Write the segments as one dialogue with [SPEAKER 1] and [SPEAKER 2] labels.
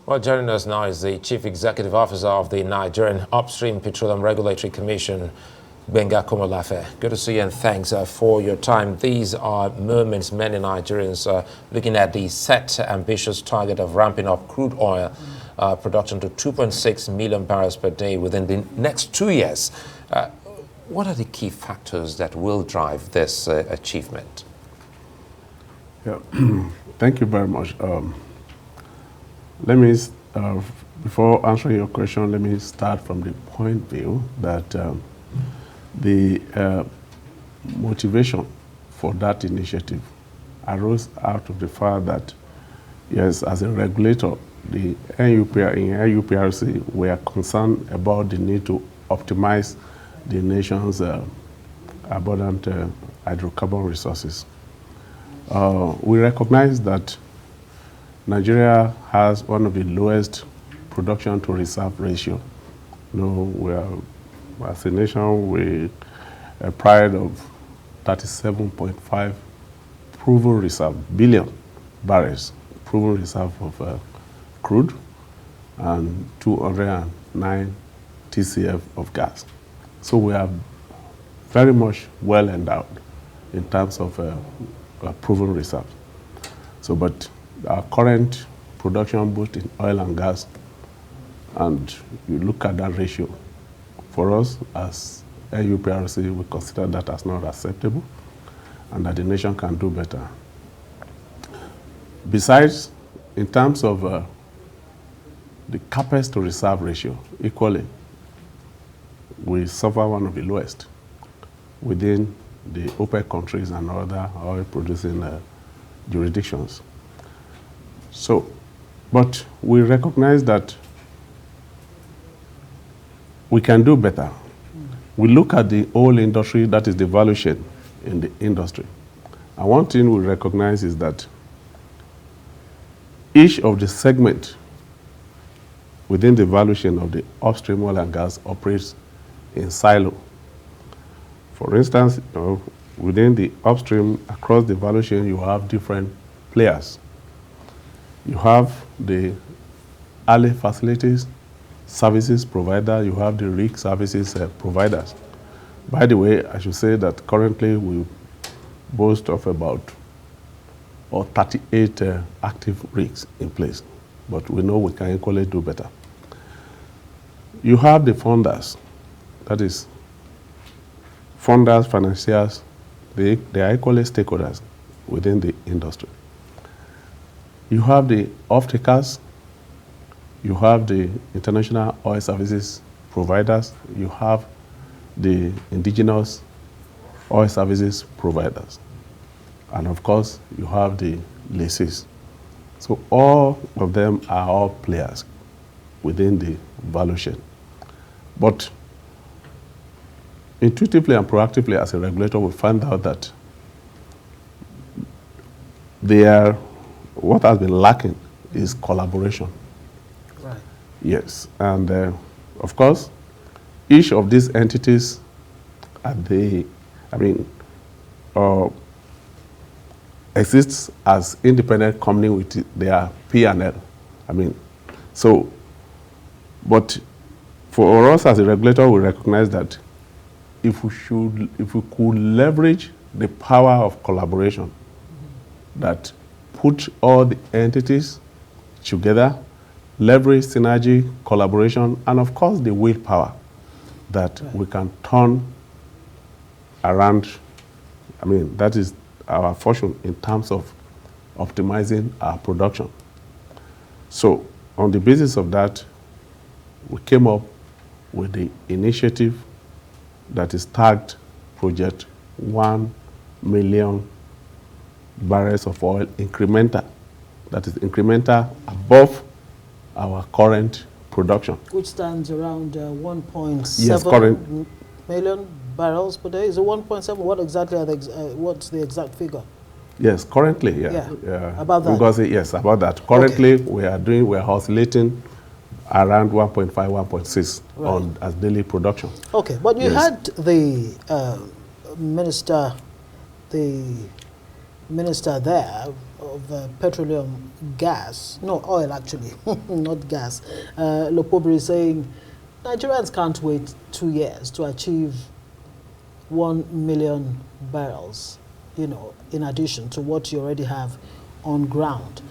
[SPEAKER 1] Well, joining us now is the Chief Executive Officer of the Nigerian Upstream Petroleum Regulatory Commission, Komolafe. Good to see you and thanks for your time. These are moments many Nigerians are looking at the set ambitious target of ramping up crude oil production to 2.6 million barrels per day within the next 2 years. What are the key factors that will drive this achievement?
[SPEAKER 2] Yeah, thank you very much. Let me, before answering your question, let me start from the point of view that the motivation for that initiative arose out of the fact that, yes, as a regulator, the NUPRC were concerned about the need to optimize the nation's abundant hydrocarbon resources. We recognize that Nigeria has one of the lowest production to reserve ratio. You know, we are, as a nation, we are proud of 37.5 proven reserve, billion barrels, proven reserve of crude, and 209 TCF of gas. So we are very much well endowed in terms of proven reserve. So, but our current production both in oil and gas, and you look at that ratio, for us as NUPRC, we consider that as not acceptable and that the nation can do better. Besides, in terms of the CAPEX to reserve ratio, equally, we suffer one of the lowest within the OPEC countries and other oil-producing jurisdictions. So, but we recognize that we can do better. We look at the whole industry, that is the value chain in the industry. And one thing we recognize is that each of the segments within the value chain of the upstream oil and gas operates in silo. For instance, you know, within the upstream, across the value chain, you have different players. You have the alley facilities, services provider, you have the rig services providers. By the way, I should say that currently we boast of about 38 active rigs in place, but we know we can equally do better. You have the funders, that is, funders, financiers, they are equally stakeholders within the industry. You have the off-takers, you have the international oil services providers, you have the indigenous oil services providers, and of course, you have the lessees. So all of them are all players within the value chain. But intuitively and proactively as a regulator, we find out that what has been lacking is collaboration.
[SPEAKER 3] Right.
[SPEAKER 2] Yes, and of course, each of these entities exists as independent company with their P&L. But for us as a regulator, we recognize that if we could leverage the power of collaboration, that put all the entities together, leverage synergy, collaboration, and of course the willpower that we can turn around. That is our fortune in terms of optimizing our production. So on the basis of that, we came up with the initiative that is tagged Project 1 million barrels of oil incremental. That is incremental above our current production.
[SPEAKER 3] Which stands around 1.7
[SPEAKER 2] yes,
[SPEAKER 3] million barrels per day. Is it 1.7? What exactly are what's the exact figure?
[SPEAKER 2] Yes, currently, yeah.
[SPEAKER 3] About that?
[SPEAKER 2] Because, yes, about that. Currently, okay, we are oscillating around 1.5, 1.6 on as daily production.
[SPEAKER 3] Okay, but you had the minister, the minister there of petroleum gas, no, oil actually, not gas, Lopobri, saying Nigerians can't wait 2 years to achieve 1 million barrels, you know, in addition to what you already have on ground.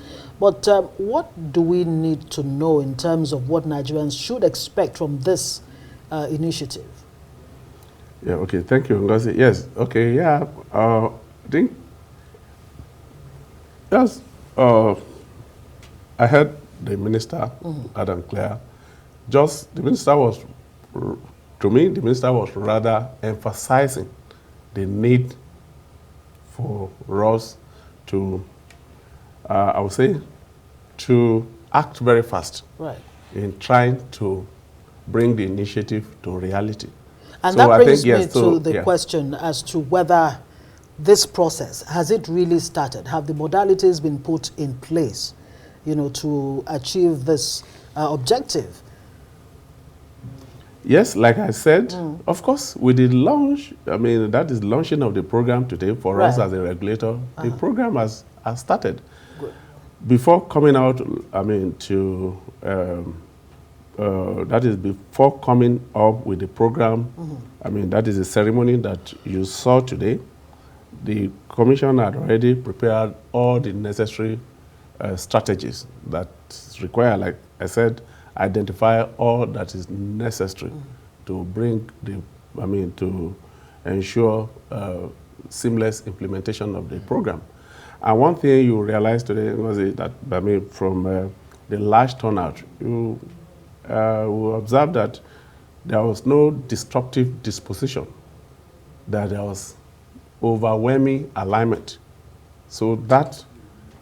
[SPEAKER 3] But what do we need to know in terms of what Nigerians should expect from this initiative?
[SPEAKER 2] Yeah, okay, thank you, Ngozi. Yes, okay, yeah, I think, yes, I heard the minister, Adam Clare, the minister was, to me, the minister was rather emphasizing the need for us to, I would say, to act very fast in trying to bring the initiative to reality.
[SPEAKER 3] And
[SPEAKER 2] so
[SPEAKER 3] that brings
[SPEAKER 2] yes,
[SPEAKER 3] me to the question as to whether this process, has it really started? Have the modalities been put in place, you know, to achieve this objective?
[SPEAKER 2] Yes, like I said, of course, with the launch, I mean, that is launching of the program today for us as a regulator. The program has started.
[SPEAKER 3] Good.
[SPEAKER 2] Before coming out, I mean, to, that is before coming up with the program, I mean, that is a ceremony that you saw today. The Commission had already prepared all the necessary strategies that require, like I said, identify all that is necessary to bring the, I mean, to ensure seamless implementation of the program. And one thing you realized today was that, I mean, from the large turnout, you will observe that there was no disruptive disposition, that there was overwhelming alignment. So that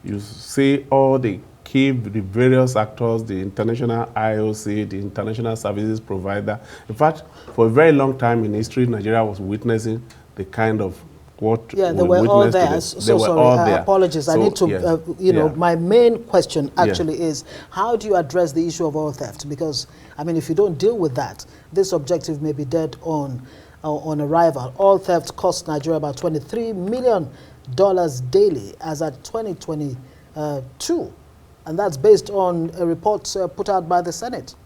[SPEAKER 2] you see all the various actors, the international IOC, the international services provider. In fact, for a very long time in history, Nigeria was witnessing the kind of what
[SPEAKER 3] they were all there.
[SPEAKER 2] They were
[SPEAKER 3] sorry,
[SPEAKER 2] all there.
[SPEAKER 3] apologies.
[SPEAKER 2] So,
[SPEAKER 3] I need to,
[SPEAKER 2] yes,
[SPEAKER 3] you know, my main question actually is, how do you address the issue of oil theft? Because, I mean, if you don't deal with that, this objective may be dead on arrival. Oil theft costs Nigeria about $23 million daily as at 2022. And that's based on a report put out by the Senate.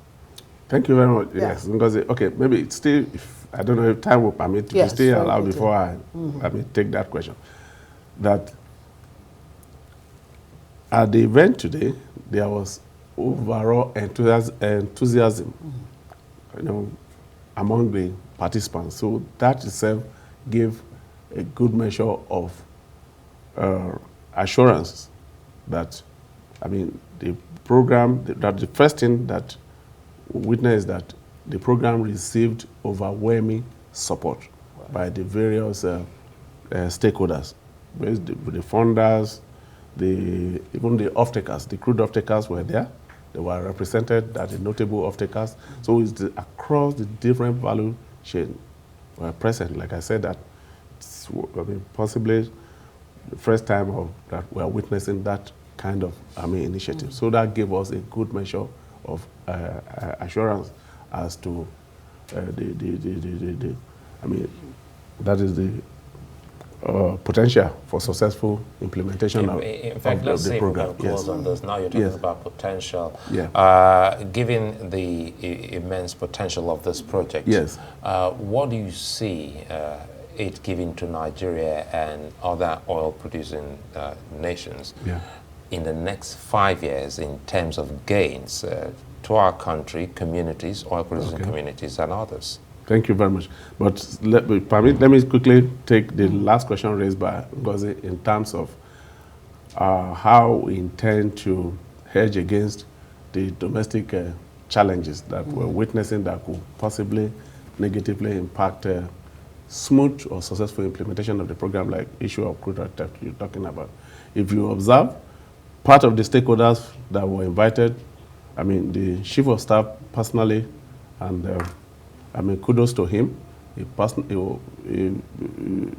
[SPEAKER 2] Thank you very much. Yes, because, okay, maybe it's still, if, I don't know if time will permit, to still allow before I take that question. That at the event today, there was overall enthusiasm, you know, among the participants. So that itself gave a good measure of assurance that, I mean, the program, that the first thing that we witnessed is that the program received overwhelming support by the various stakeholders, the funders, even the off-takers. The crude off-takers were there. They were represented as the notable off-takers. So it's across the different value chain were present. Like I said, that it's, I mean, possibly the first time that we are witnessing that kind of, I mean, initiative. So that gave us a good measure of assurance as to I mean, that is the potential for successful implementation of the program.
[SPEAKER 1] Yes. On this. Now you're talking about potential.
[SPEAKER 2] Yeah.
[SPEAKER 1] Given the immense potential of this project,
[SPEAKER 2] yes.
[SPEAKER 1] What do you see it giving to Nigeria and other oil-producing nations in the next 5 years in terms of gains to our country, communities, oil-producing communities, and others?
[SPEAKER 2] Thank you very much. But let me quickly take the last question raised by Ngozi in terms of how we intend to hedge against the domestic challenges that we're witnessing that could possibly negatively impact smooth or successful implementation of the program, like issue of crude oil theft you're talking about. If you observe, part of the stakeholders that were invited, I mean, the Chief of Staff personally, and I mean, kudos to him. He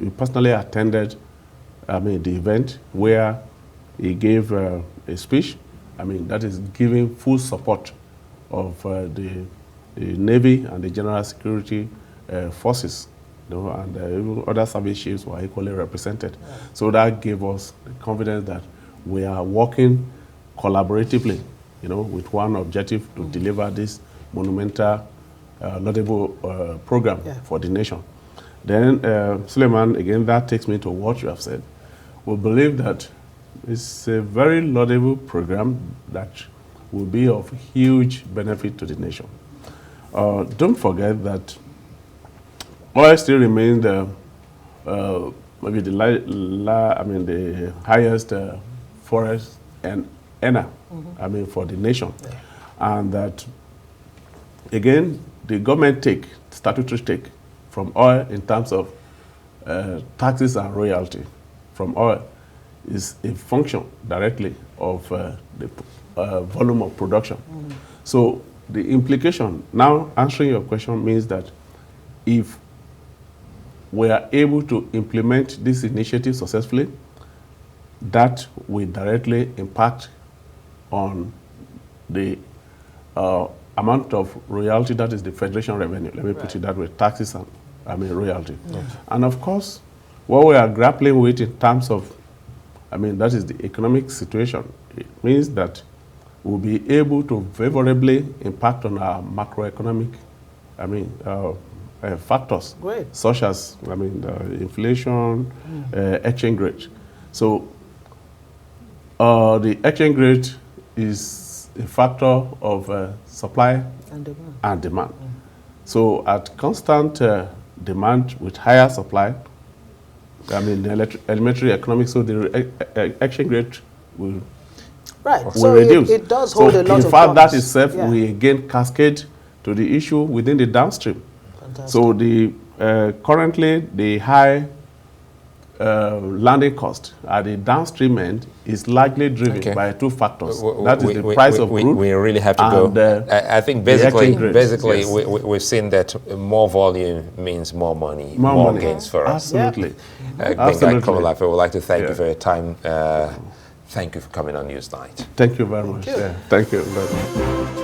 [SPEAKER 2] personally attended, I mean, the event where he gave a speech. I mean, that is giving full support of the Navy and the General Security Forces and even other service chiefs were equally represented. So that gave us the confidence that we are working collaboratively, with one objective to deliver this monumental, laudable program for the nation. Then, Suleiman, again, that takes me to what you have said. We believe that it's a very laudable program that will be of huge benefit to the nation. Don't forget that oil still remains maybe the highest forest and earner, for the nation, and that again the government statutory take from oil in terms of taxes and royalty from oil is a function directly of the volume of production. So the implication, now answering your question, means that if we are able to implement this initiative successfully, that will directly impact on the amount of royalty that is the federation revenue. Let me put it that way, taxes and royalty. And of course, what we are grappling with in terms of, that is the economic situation. It means that we'll be able to favorably impact on our macroeconomic, factors, such as, inflation, exchange rate. So the exchange rate is a factor of supply and demand. So at constant demand with higher supply, the elementary economics, so the exchange rate will reduce.
[SPEAKER 3] It does hold a lot of
[SPEAKER 2] in fact, that
[SPEAKER 3] promise.
[SPEAKER 2] itself will again cascade to the issue within the downstream.
[SPEAKER 3] Fantastic.
[SPEAKER 2] So the currently the high landing cost at the downstream end is largely driven by two factors. That is the price of crude.
[SPEAKER 1] We really have to go. I think basically we've seen that more volume means more money, more gains for us.
[SPEAKER 2] Absolutely.
[SPEAKER 1] Absolutely. Komolafe, I would like to thank you for your time. Thank you for coming on Newsnight.
[SPEAKER 2] Thank you very much. Thank you very much.